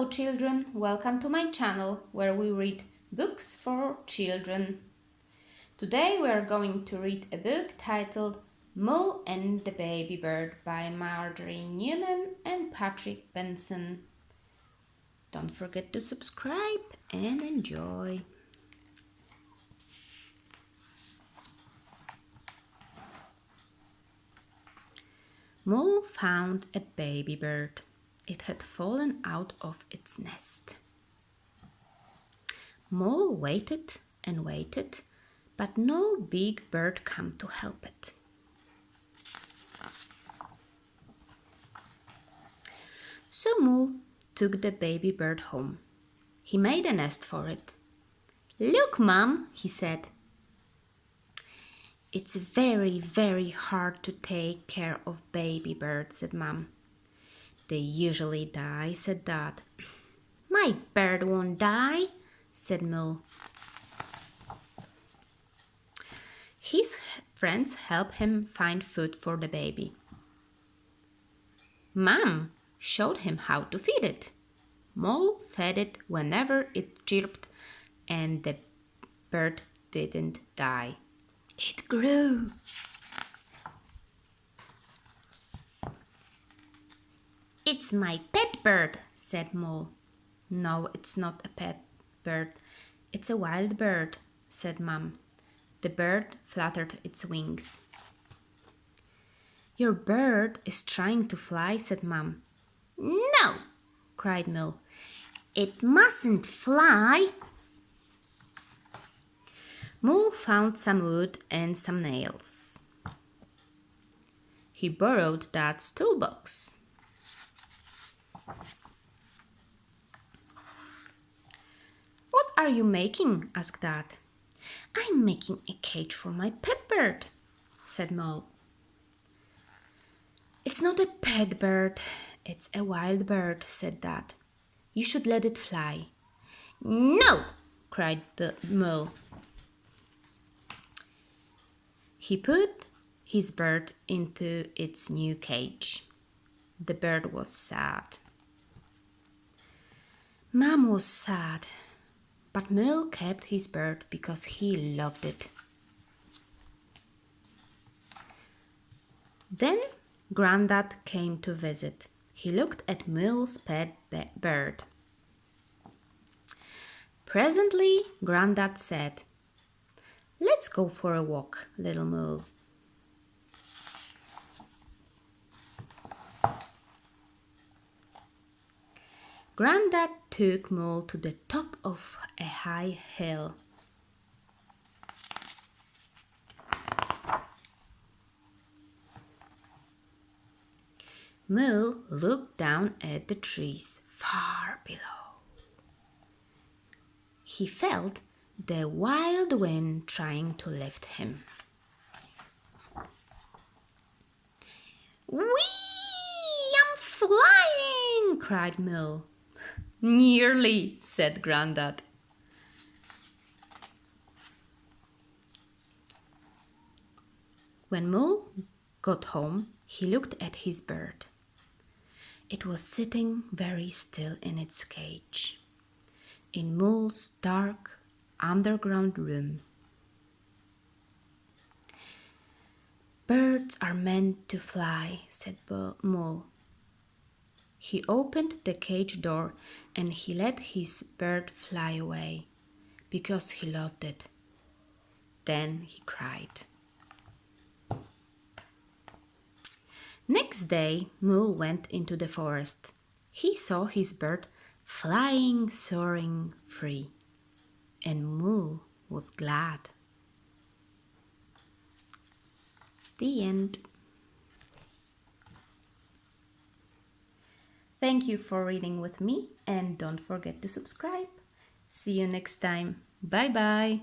Hello children, welcome to my channel where we read books for children. Today we are going to read a book titled Mole and the Baby Bird by Marjorie Newman and Patric Benson. Don't forget to subscribe and enjoy. Mole found a baby bird. It had fallen out of its nest. Mole waited and waited, but no big bird came to help it. So Mole took the baby bird home. He made a nest for it. "Look, Mom," he said. "It's very, very hard to take care of baby birds," said Mom. "They usually die," said Dad. "My bird won't die," said Mole. His friends helped him find food for the baby. Mom showed him how to feed it. Mole fed it whenever it chirped, and the bird didn't die. It grew. "It's my pet bird," said Mole. "No, it's not a pet bird. It's a wild bird," said Mom. The bird fluttered its wings. "Your bird is trying to fly," said Mom. "No!" cried Mole. "It mustn't fly." Mole found some wood and some nails. He borrowed Dad's toolbox. "What are you making?" asked Dad. "I'm making a cage for my pet bird," said Mole. "It's not a pet bird, it's a wild bird," said Dad. "You should let it fly." "No!" cried Mole. He put his bird into its new cage. The bird was sad. Mom was sad, but Mole kept his bird because he loved it. Then Grandad came to visit. He looked at Mole's pet bird. Presently, Grandad said, "Let's go for a walk, little Mole." Grandad took Mole to the top of a high hill. Mole looked down at the trees far below. He felt the wild wind trying to lift him. "Whee! I'm flying!" cried Mole. "Nearly," said Grandad. When Mole got home, he looked at his bird. It was sitting very still in its cage, in Mole's dark underground room. "Birds are meant to fly," said Mole. He opened the cage door and he let his bird fly away because he loved it. Then he cried. Next day, Mole went into the forest. He saw his bird flying, soaring free, and Mole was glad. The end. Thank you for reading with me, and don't forget to subscribe. See you next time. Bye bye.